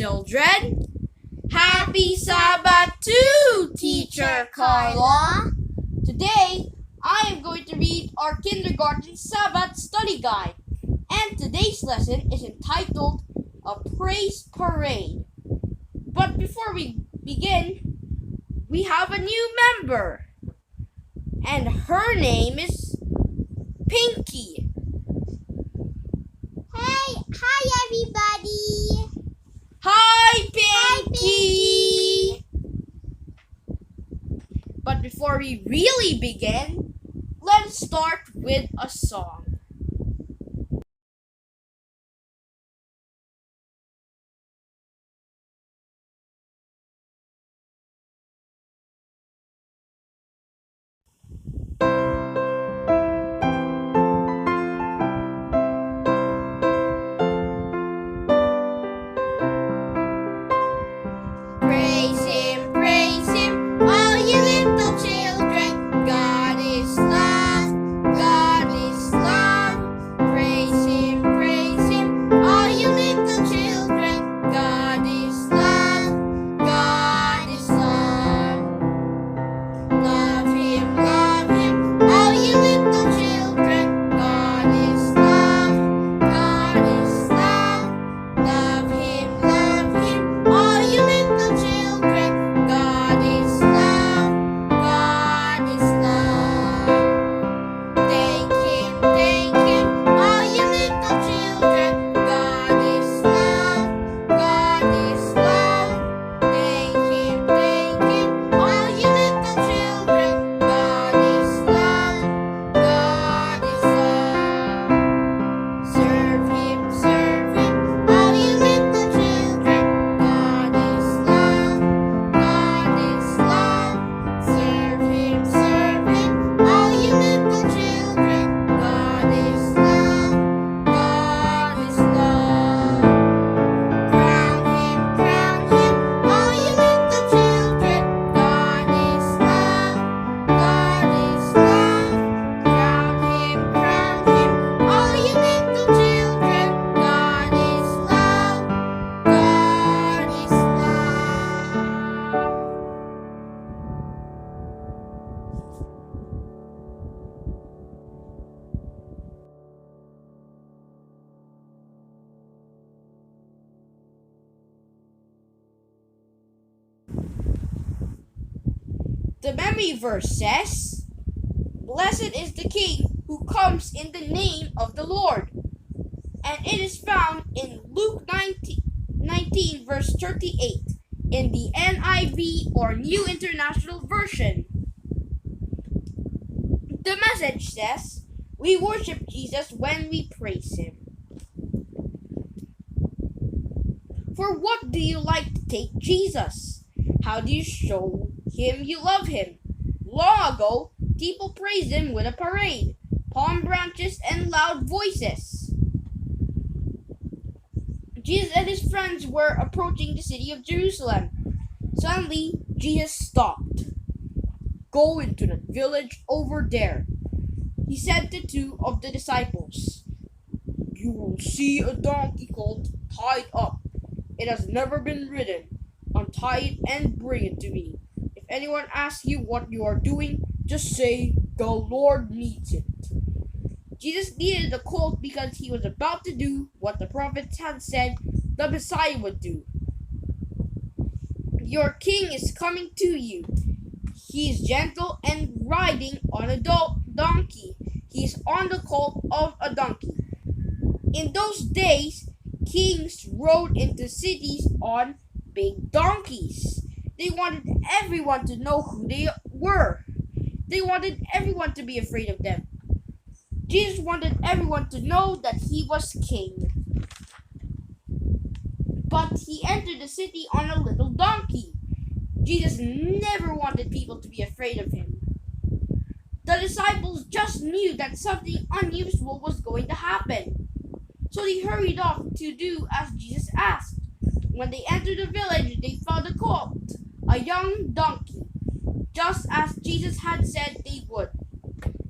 children. Happy Sabbath too, Teacher Carla. Today, I am going to read our kindergarten Sabbath study guide. And today's lesson is entitled A Praise Parade. But before we begin, we have a new member. And her name is Pinky. Hi everybody. Hi, Pinky! But before we really begin, let's start with a song. Praise him, all you little children. God is love, God is love. Praise him, all you little children. God is love, God is love. Love him, all you little children. God is love, God is love. Love him, all you little children. God is love, God is love. Thank him, all you little children. God is love, God is love. Thank him, all you little children. God is love, God is love. Serve him, all you little children. God is love, God is love. Serve him, all you little children. God is love, God is love. Crown him, all you little children. God is love, God is love. Crown him, all you little children. God is love, God is love. The memory verse says, "Blessed is the King who comes in the name of the Lord." And it is found in Luke 19 verse 38 in the NIV or New International Version. The message says, "We worship Jesus when we praise him." For what do you like to take Jesus? How do you show him you love him? Long ago, people praised him with a parade, palm branches, and loud voices. Jesus and his friends were approaching the city of Jerusalem. Suddenly, Jesus stopped. "Go into that village over there," he said to two of the disciples. "You will see a donkey colt tied up. It has never been ridden. Untie it and bring it to me. If anyone asks you what you are doing, just say, 'The Lord needs it.'" Jesus needed the colt because he was about to do what the prophets had said the Messiah would do. "Your king is coming to you. He is gentle and riding on a donkey. He is on the colt of a donkey." In those days, kings rode into cities on big donkeys. They wanted everyone to know who they were. They wanted everyone to be afraid of them. Jesus wanted everyone to know that he was king. But he entered the city on a little donkey. Jesus never wanted people to be afraid of him. The disciples just knew that something unusual was going to happen. So they hurried off to do as Jesus asked. When they entered the village, they found a colt, a young donkey, just as Jesus had said they would.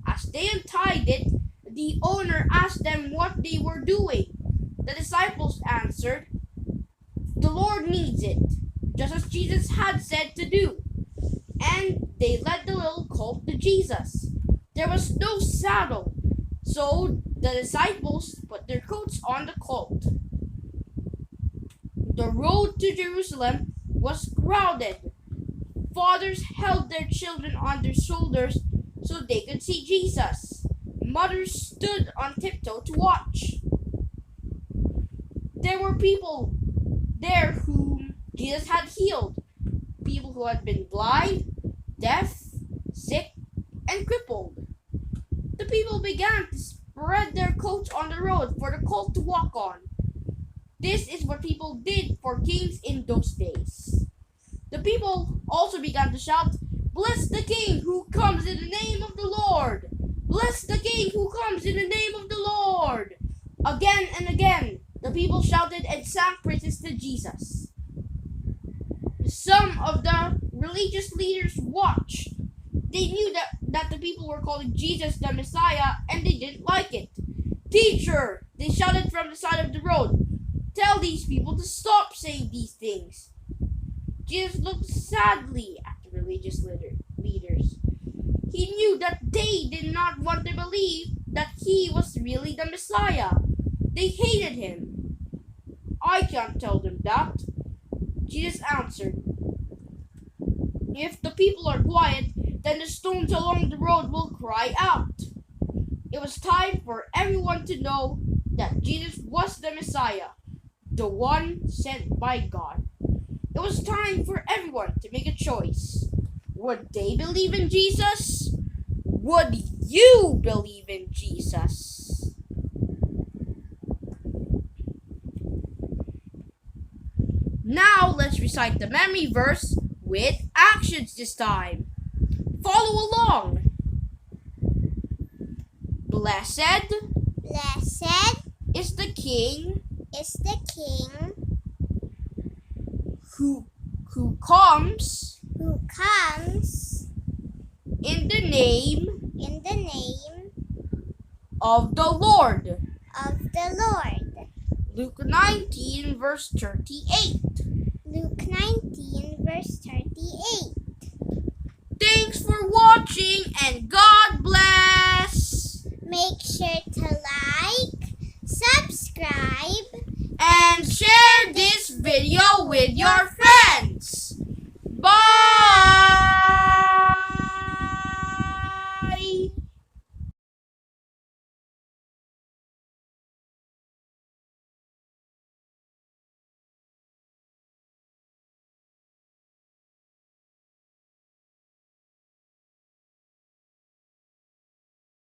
As they untied it, the owner asked them what they were doing. The disciples answered, "The Lord needs it, just as Jesus had said to do. And they led the little colt to Jesus. There was no saddle, so the disciples put their coats on the colt. The road to Jerusalem was crowded. Fathers held their children on their shoulders so they could see Jesus. Mothers stood on tiptoe to watch. There were people there whom Jesus had healed. People who had been blind, deaf, sick, and crippled. The people began to spread their coats on the road for the colt to walk on. This is what people did for kings in those days. The people also began to shout, "Bless the King who comes in the name of the Lord! Bless the King who comes in the name of the Lord!" Again and again, the people shouted and sang praises to Jesus. Some of the religious leaders watched. They knew that the people were calling Jesus the Messiah, and they didn't like it. "Teacher," they shouted from the side of the road, "tell these people to stop saying these things." Jesus looked sadly at the religious leaders. He knew that they did not want to believe that he was really the Messiah. They hated him. "I can't tell them that," Jesus answered. "If the people are quiet, then the stones along the road will cry out." It was time for everyone to know that Jesus was the Messiah, the one sent by God. It was time for everyone to make a choice. Would they believe in Jesus? Would you believe in Jesus? Now let's recite the memory verse with actions this time. Follow along. Blessed is the King who comes in the name of the Lord. Luke 19 verse 38. Thanks for watching and God bless. Make sure to like, subscribe, And share this video with your friends.